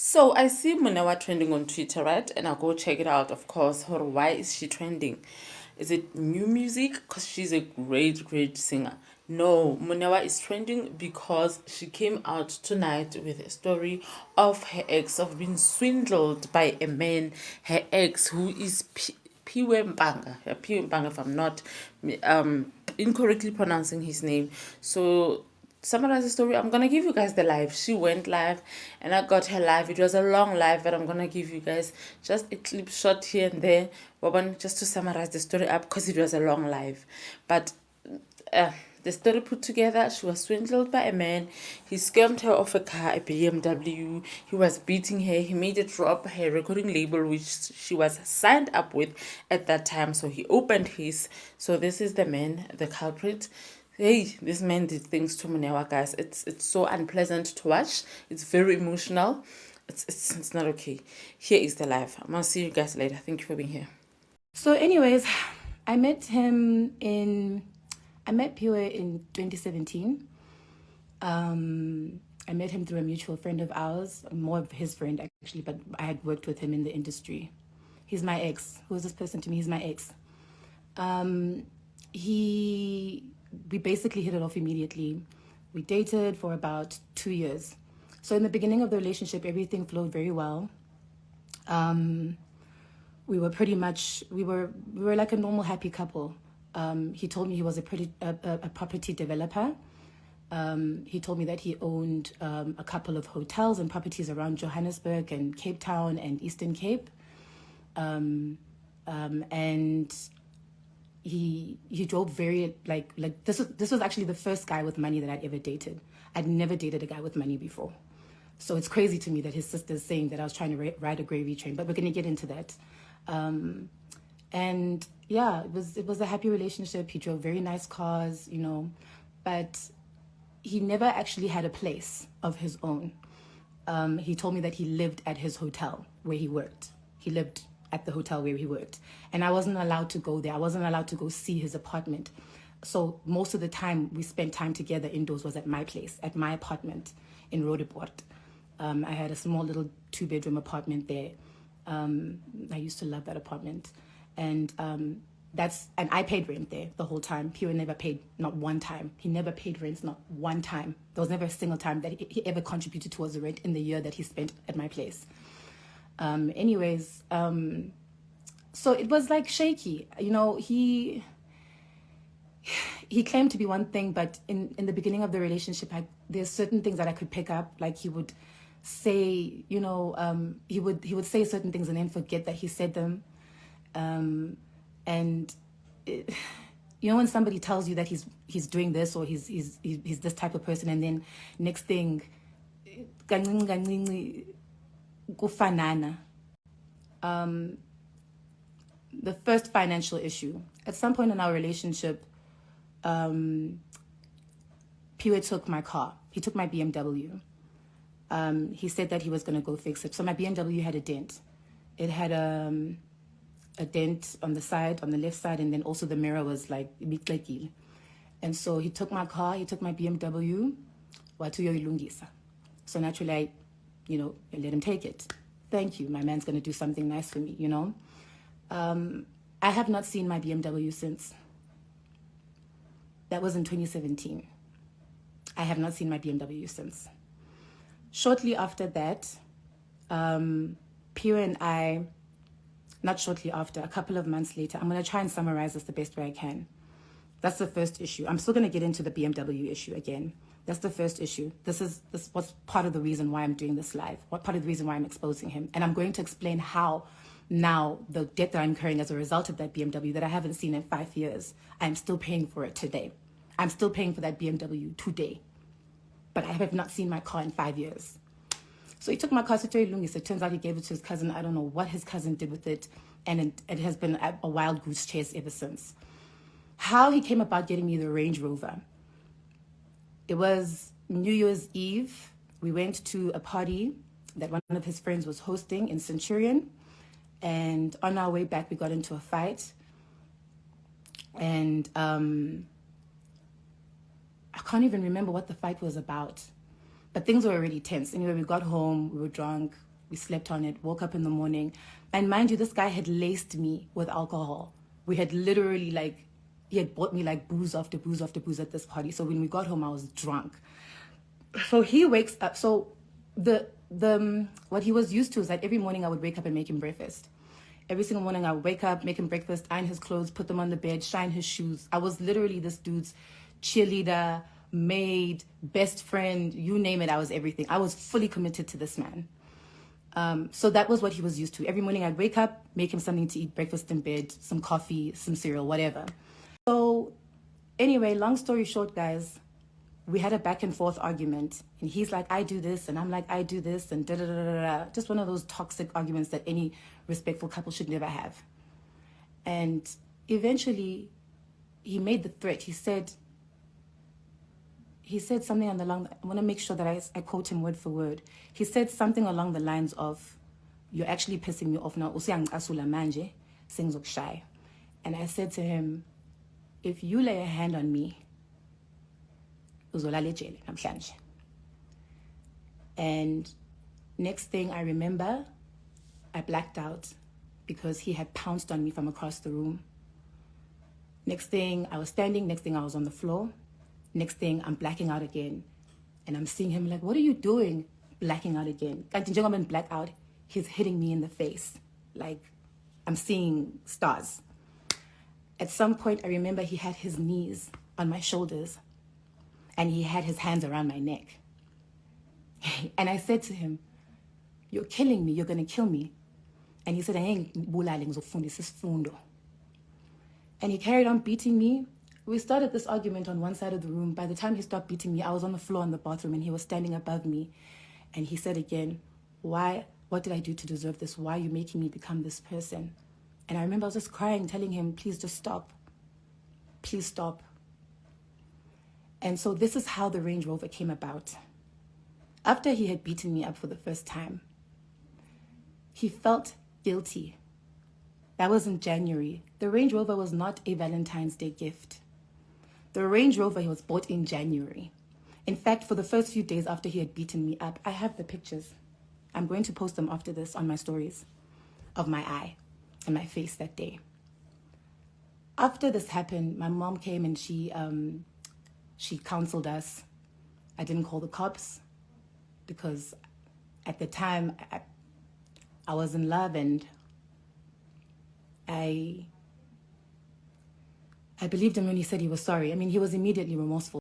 So I see Moneoa trending on Twitter, right? And I go check it out, of course. Why is she trending? Is it new music? Because she's a great, great singer. No, Moneoa is trending because she came out tonight with a story of her ex, of being swindled by a man, her ex, who is Phiwe Maphanga. Phiwe Maphanga, if I'm not incorrectly pronouncing his name. So summarize the story. I'm gonna give you guys the live. She went live and I got her live. It was a long live, but I'm gonna give you guys just a clip shot here and there, just to summarize the story up because it was a long live. But the story put together, she was swindled by a man. He scammed her off a car, a BMW. He was beating her. He made her drop her recording label, which she was signed up with at that time. So he opened his. So this is the man, the culprit. Hey, this man did things to Moneoa, guys. It's so unpleasant to watch. It's very emotional. It's not okay. Here is the live. I'm gonna see you guys later. Thank you for being here. So anyways, I met Phiwe in 2017. I met him through a mutual friend of ours, more of his friend actually, but I had worked with him in the industry. He's my ex. Who is this person to me? He's my ex. We basically hit it off immediately. We dated for about 2 years. So in the beginning of the relationship, everything flowed very well. We were like a normal happy couple. He told me he was a property developer. He told me that he owned a couple of hotels and properties around Johannesburg and Cape Town and Eastern Cape. And he drove very like this was actually the first guy with money that I'd ever dated. I'd never dated a guy with money before. So it's crazy to me that his sister's saying that I was trying to ride a gravy train, but we're going to get into that. And yeah, it was a happy relationship. He drove very nice cars, but he never actually had a place of his own. He told me that he lived at his hotel where he worked. He lived at the hotel where he worked. And I wasn't allowed to go there. I wasn't allowed to go see his apartment. So most of the time we spent time together indoors was at my place, at my apartment in Roodepoort. I had a small little 2-bedroom apartment there. I used to love that apartment. And I paid rent there the whole time. Phiwe never paid, not one time. He never paid rent, not one time. There was never a single time that he ever contributed towards the rent in the year that he spent at my place. So it was like shaky. He claimed to be one thing, but in the beginning of the relationship, there's certain things that I could pick up. Like he would say, he would say certain things and then forget that he said them. When somebody tells you that he's doing this or he's this type of person, and then next thing, kufanana. The first financial issue. At some point in our relationship, Phiwe took my car. He took my BMW. He said that he was going to go fix it. So my BMW had a dent. It had a dent on the side, on the left side, and then also the mirror was like miklekile. And so he took my car, he took my BMW, so naturally I let him take it. Thank you, my man's going to do something nice for me, I have not seen my BMW since. That was in 2017. I have not seen my BMW since. Shortly after that, Phiwe and I, not shortly after, a couple of months later, I'm going to try and summarize this the best way I can. That's the first issue. I'm still going to get into the BMW issue again. That's the first issue. This was part of the reason why I'm doing this live, part of the reason why I'm exposing him. And I'm going to explain how now the debt that I'm incurring as a result of that BMW that I haven't seen in 5 years, I'm still paying for it today. I'm still paying for that BMW today. But I have not seen my car in 5 years. So he took my car to Lungis. It turns out he gave it to his cousin. I don't know what his cousin did with it. And it has been a wild goose chase ever since. How he came about getting me the Range Rover. It was New Year's Eve. We went to a party that one of his friends was hosting in Centurion. And on our way back, we got into a fight. And I can't even remember what the fight was about. But things were already tense. Anyway, we got home, we were drunk, we slept on it, woke up in the morning. And mind you, this guy had laced me with alcohol. We had literally he had bought me booze after booze after booze at this party. So when we got home, I was drunk. So he wakes up. So what he was used to is that every morning I would wake up and make him breakfast. Every single morning I would wake up, make him breakfast, iron his clothes, put them on the bed, shine his shoes. I was literally this dude's cheerleader, maid, best friend, you name it, I was everything. I was fully committed to this man. So that was what he was used to. Every morning I'd wake up, make him something to eat, breakfast in bed, some coffee, some cereal, whatever. So anyway, long story short, guys, we had a back and forth argument. And he's like, I do this, and I'm like, I do this, and da-da-da-da-da. Just one of those toxic arguments that any respectful couple should never have. And eventually, he made the threat. He said something I want to make sure that I quote him word for word. He said something along the lines of, you're actually pissing me off now. And I said to him, if you lay a hand on me, and next thing I remember, I blacked out because he had pounced on me from across the room. Next thing I was standing, next thing I was on the floor. Next thing I'm blacking out again. And I'm seeing him like, what are you doing? Blacking out again. I'm black out, he's hitting me in the face. Like I'm seeing stars. At some point, I remember he had his knees on my shoulders and he had his hands around my neck. And I said to him, you're killing me, you're going to kill me. And he said, and he carried on beating me. We started this argument on one side of the room. By the time he stopped beating me, I was on the floor in the bathroom and he was standing above me. And he said again, what did I do to deserve this? Why are you making me become this person? And I remember I was just crying, telling him, please just stop. Please stop. And so this is how the Range Rover came about. After he had beaten me up for the first time, he felt guilty. That was in January. The Range Rover was not a Valentine's Day gift. The Range Rover was bought in January. In fact, for the first few days after he had beaten me up, I have the pictures. I'm going to post them after this on my stories of my eye and my face that day. After this happened, my mom came and she counseled us. I didn't call the cops because at the time I was in love and I believed him when he said he was sorry. I mean, he was immediately remorseful.